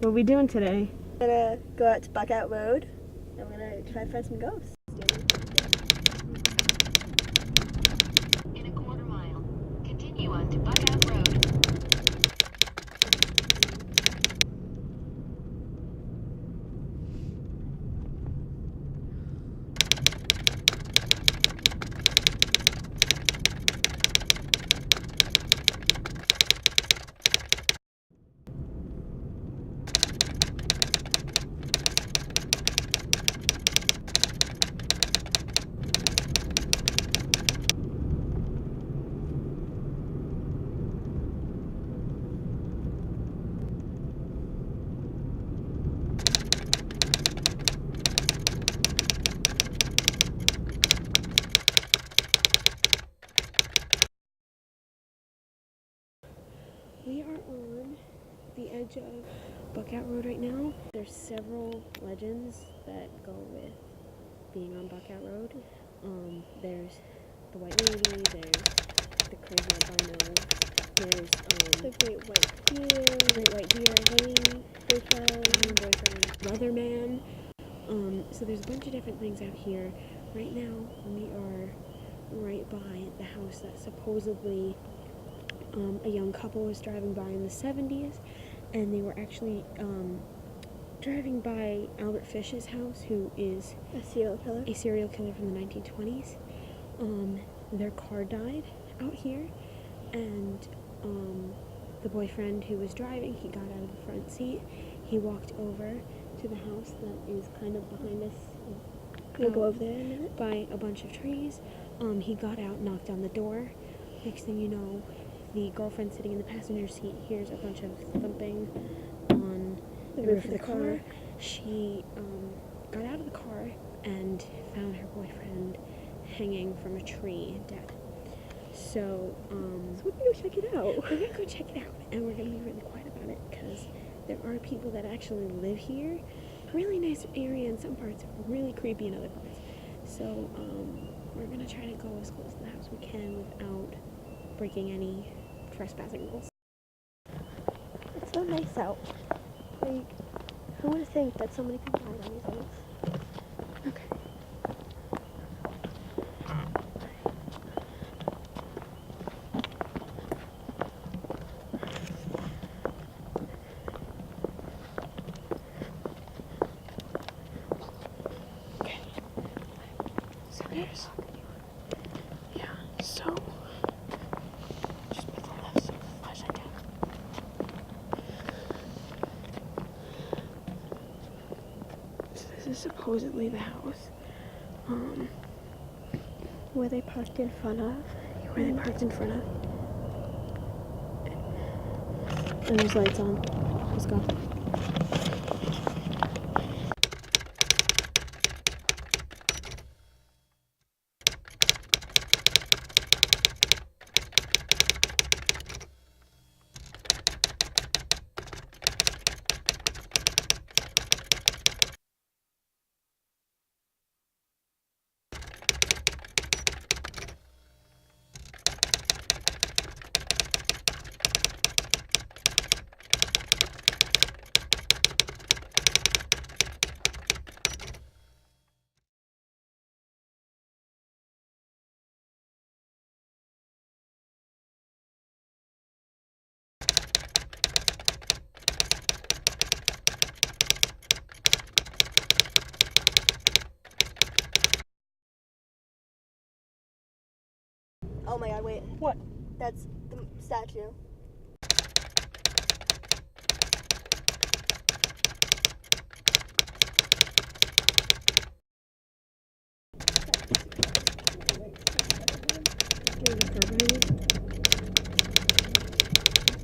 What are we doing today? We're gonna go out to Buckout Road and we're gonna try to find some ghosts. In a quarter mile, continue on to Buckout Road. We are on the edge of Buckout Road right now. There's several legends that go with being on Buckout Road. There's the White Lady, there's the crazy albino, there's The Great White Deer, boyfriend, Leatherman. So there's a bunch of different things out here. Right now, we are right by the house that supposedly a young couple was driving by in the 70s, and they were actually driving by Albert Fish's house, who is a serial killer from the 1920s. Their car died out here, and the boyfriend who was driving, he got out of the front seat. He walked over to the house that is kind of behind us. We'll go over there in a minute. By a bunch of trees. He got out, knocked on the door. Next thing you know, the girlfriend sitting in the passenger seat hears a bunch of thumping on the roof of the car. She got out of the car and found her boyfriend hanging from a tree, dead. So we're gonna go check it out. We're gonna go check it out, and we're gonna be really quiet about it because there are people that actually live here. Really nice area in some parts, really creepy in other parts. So we're gonna try to go as close to the house we can without breaking any trespassing rules. It's so nice out. Like, who would think that so many people died on these roads? Okay. So just put the left so flash I can. So this is supposedly the house. Where they parked in front of. And there's lights on. Let's go. Oh my god, wait. What? That's the statue.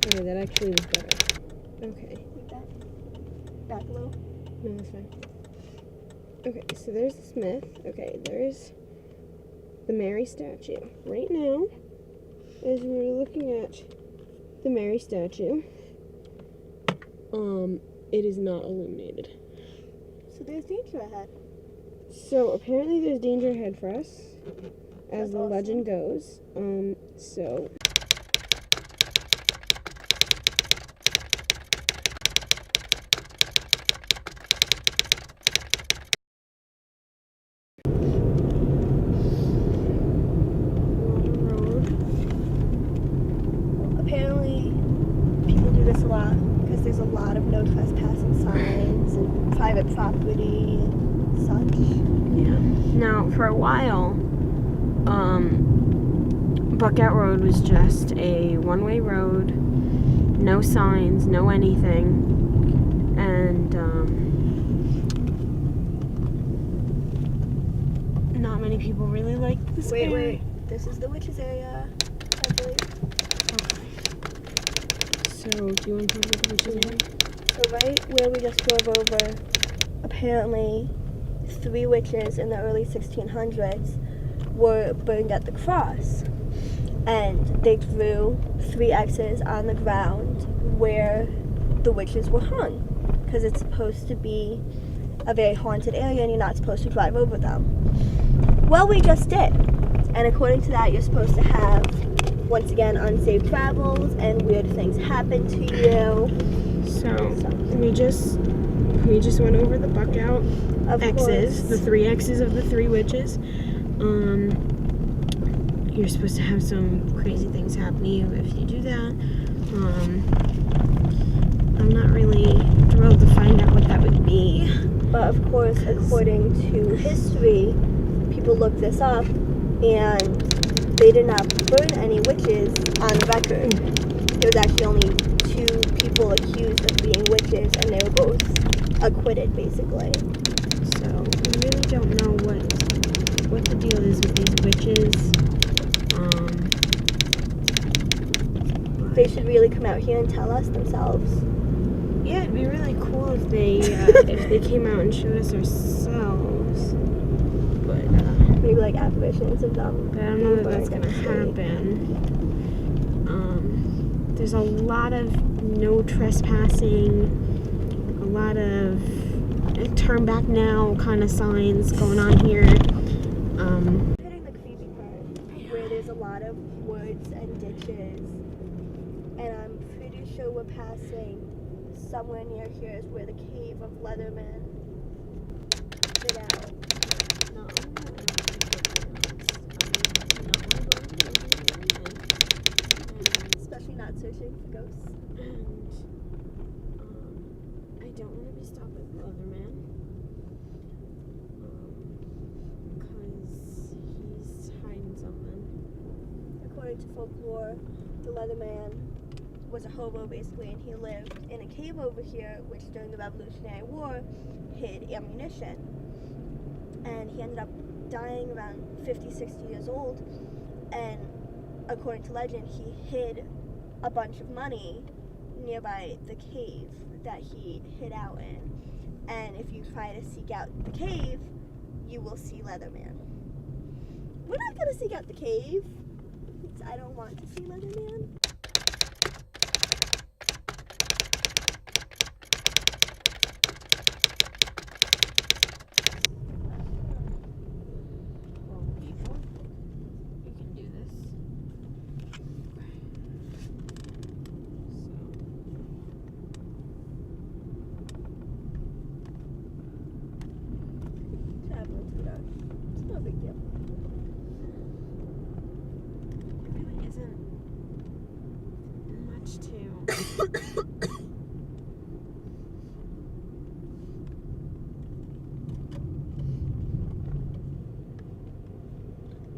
Okay, that actually was better. Okay. Like that. Back a little. No, that's fine. Okay, so there's the Smith. Okay, there's the Mary statue. Right now, as we're looking at the Mary statue, it is not illuminated. So there's danger ahead. So apparently there's danger ahead for us, as the awesome. legend goes. So there's a lot of no trespassing signs and private property and such. Yeah. Now, for a while, Buckout Road was just a one-way road, no signs, no anything, and not many people really liked this area. Wait. This is the witches area, I believe. So, do you want to talk about the witches area? So right where we just drove over, apparently 3 witches in the early 1600s were burned at the cross. And they drew 3 X's on the ground where the witches were hung. Because it's supposed to be a very haunted area and you're not supposed to drive over them. Well, we just did. And according to that, you're supposed to have, once again, unsafe travels and weird things happen to you. So we just went over the Buckout X's, the 3 X's of the 3 witches. You're supposed to have some crazy things happen to you if you do that. I'm not really thrilled to find out what that would be. But of course, according to history, people looked this up and they did not burn any witches on record. There was actually only 2 people accused of being witches and they were both acquitted, basically. So we really don't know what the deal is with these witches. They should really come out here and tell us themselves. Yeah, it'd be really cool if they came out and showed us ourselves. But Maybe like apparitions of them. I don't know that that's gonna happen. There's a lot of no trespassing, a lot of turn back now kind of signs going on here. Hitting the creepy part where there's a lot of woods and ditches, and I'm pretty sure we're passing somewhere near here is where the cave of Leatherman hid out. No. Especially not searching for ghosts. And I don't want to be stopped with Leatherman. Because he's hiding something. According to folklore, the Leatherman was a hobo basically, and he lived in a cave over here, which during the Revolutionary War hid ammunition. And he ended up dying around 50, 60 years old, and according to legend, he hid a bunch of money nearby the cave that he hid out in. And if you try to seek out the cave, you will see Leatherman. We're not going to seek out the cave. I don't want to see Leatherman. Well, people, you can do this. Traveling through dark. It's no big deal. It really isn't much to.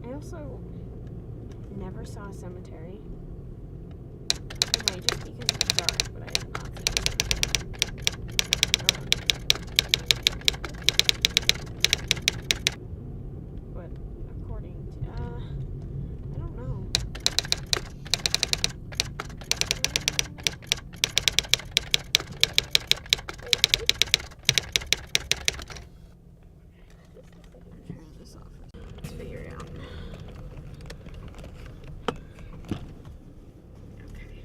I also never saw a cemetery. It might just because it's dark, but I have not seen a cemetery. But according to, I don't know. Turn this off. Let's figure it out. Okay.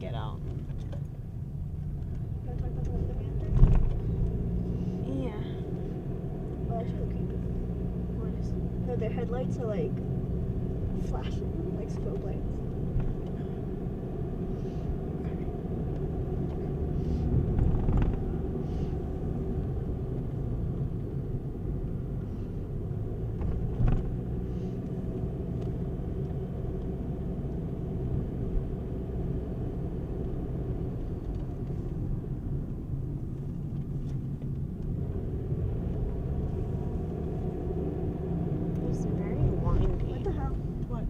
get out. Wanna talk about the Slender Man thing? Yeah. Oh, that's really creepy. What is? No, their headlights are like flashing, like strobe lights. It's very windy. What the hell? What?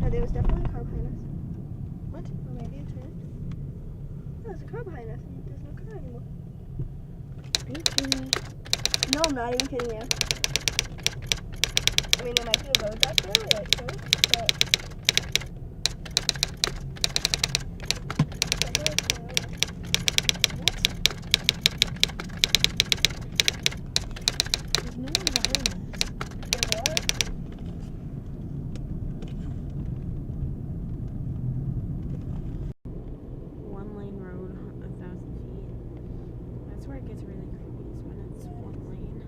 No, there was definitely a car behind us. What? Or maybe a turn. No, there's a car behind us and there's no car anymore. Are you kidding me? No, I'm not even kidding you. I mean, there might be a road back there, like, too, but... Definitely a car over. There's no one behind us. There was. One lane road, 1,000 feet. That's where it gets really creepy, is when it's one lane.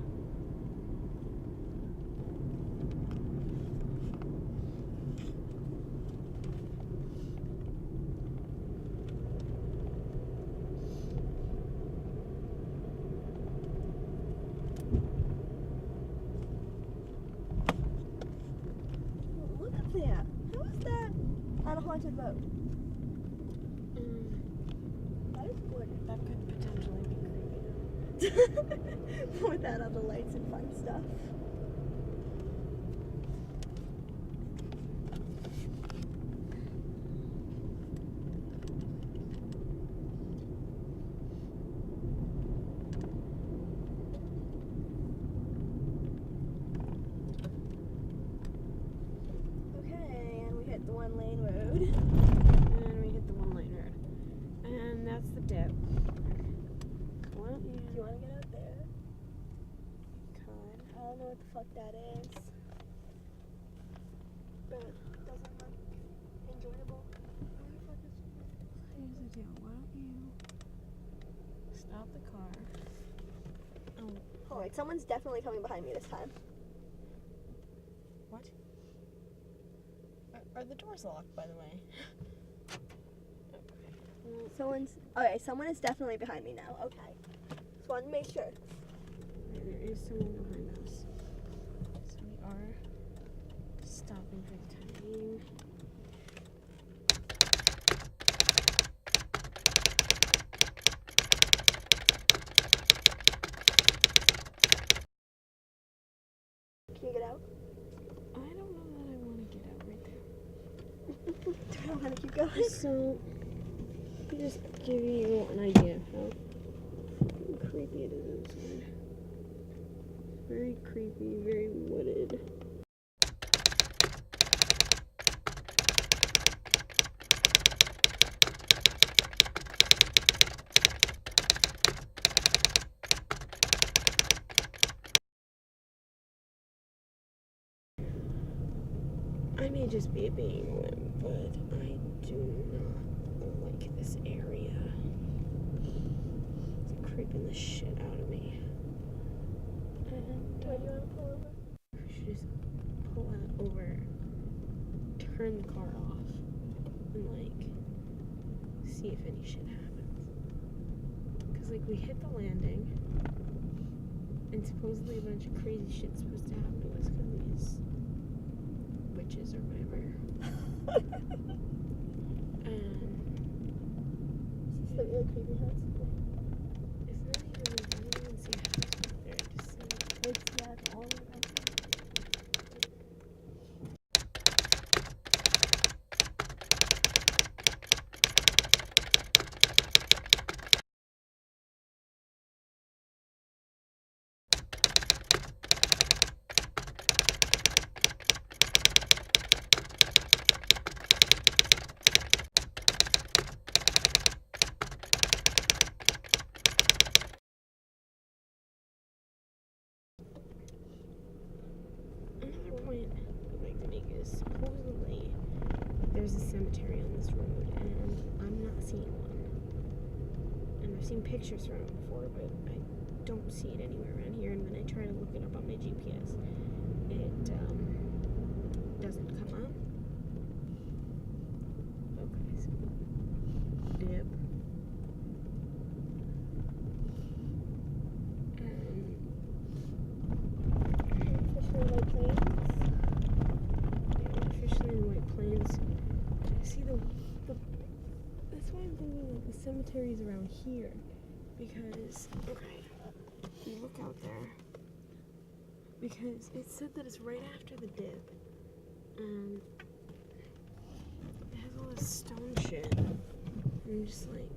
Look up there. How is that on a haunted road? That is gorgeous. That could potentially be creepy. With that other lights and fun stuff. Okay, and we hit the one lane road. And we hit the one lane road. And that's the dip. Well, Do you want to get out there? could. I don't know what the fuck that is. But it doesn't look enjoyable. Where the fuck is it? Here's the deal. Why don't you stop the car? Oh, Alright, someone's definitely coming behind me this time. what? Are the doors locked, by the way? Okay. Well, Someone is definitely behind me now. Okay. Just wanted to make sure. there is someone behind us. So we are stopping for the time being. Can you get out? I don't know that I want to get out right there. Do I want to keep going? So, to just give you an idea of how creepy it is inside. Very creepy, very wooded. I may just be being limp, but I do not like this area. It's creeping the shit out of me. And Where do you want to pull over? we should just pull it over, turn the car off, and like see if any shit happens. Cause like we hit the landing, and supposedly a bunch of crazy shit's supposed to happen to us from these witches or whatever. Is this the really creepy house? It's not even like, I don't even see a house out there. I just see It's all around. I've seen pictures from it before, but I don't see it anywhere around here. And when I try to look it up on my GPS, it doesn't come up. Okay, so dip. Officially in White Plains. See the that's why I'm thinking like the cemetery's around here, because okay, you look out there, because it said that it's right after the dip, and it has all this stone shit. I'm just like.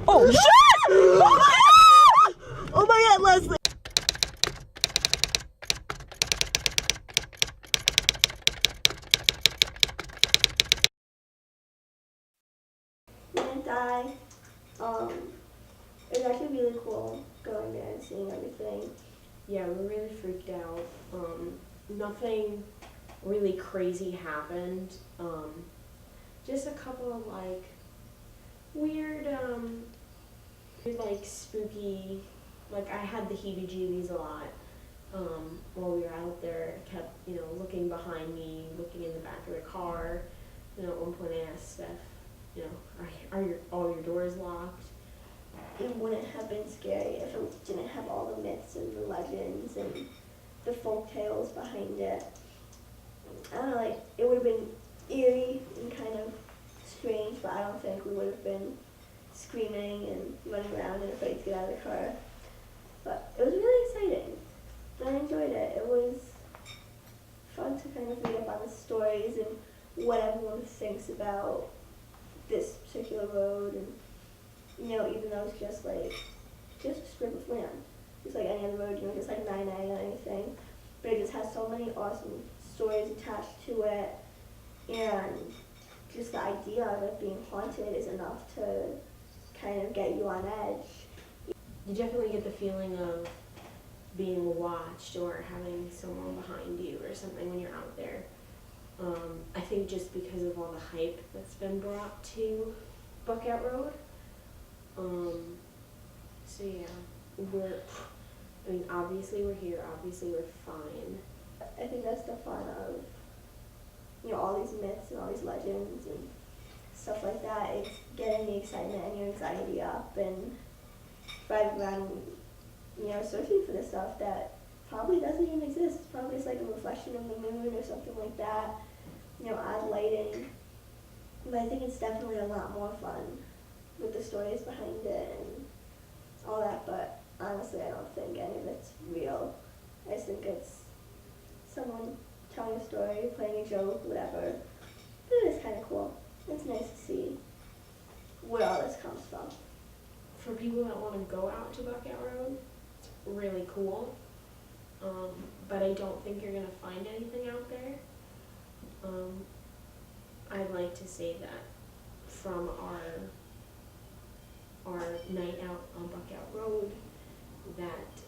Oh shit! Oh my god, Lesley! We didn't die. It was actually really cool going there and seeing everything. Yeah, we were really freaked out. Nothing really crazy happened. Just a couple of like weird, like spooky, like I had the heebie-jeebies a lot while we were out there. I kept, looking behind me, looking in the back of the car. At one point I asked Steph, are all your doors locked? It wouldn't have been scary if it didn't have all the myths and the legends and the folk tales behind it. I don't know, like, it would have been eerie and kind of strange, but I don't think we would have been screaming and running around and afraid to get out of the car. But it was really exciting. I enjoyed it. It was fun to kind of read up on the stories and what everyone thinks about this particular road, and even though it's just a strip of land, just like any other road, just like 990 or anything, but it just has so many awesome stories attached to it, and just the idea of it being haunted is enough to kind of get you on edge. You definitely get the feeling of being watched or having someone behind you or something when you're out there. I think just because of all the hype that's been brought to Buckout Road. So yeah, obviously we're here, obviously we're fine. I think that's the fun of, all these myths and all these legends and stuff like that. It's getting the excitement and your anxiety up and driving around, searching for the stuff that probably doesn't even exist. It's probably just like a reflection of the moon or something like that. Odd lighting. But I think it's definitely a lot more fun with the stories behind it and all that, but honestly I don't think any of it's real. I just think it's someone telling a story, playing a joke, whatever. But it is kind of cool. It's nice to see where all this comes from. For people that want to go out to Buckout Road, it's really cool. But I don't think you're going to find anything out there. I'd like to say that from our night out on Buckout Road, that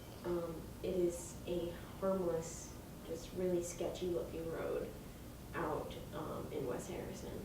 it is a harmless, just really sketchy looking road out in West Harrison.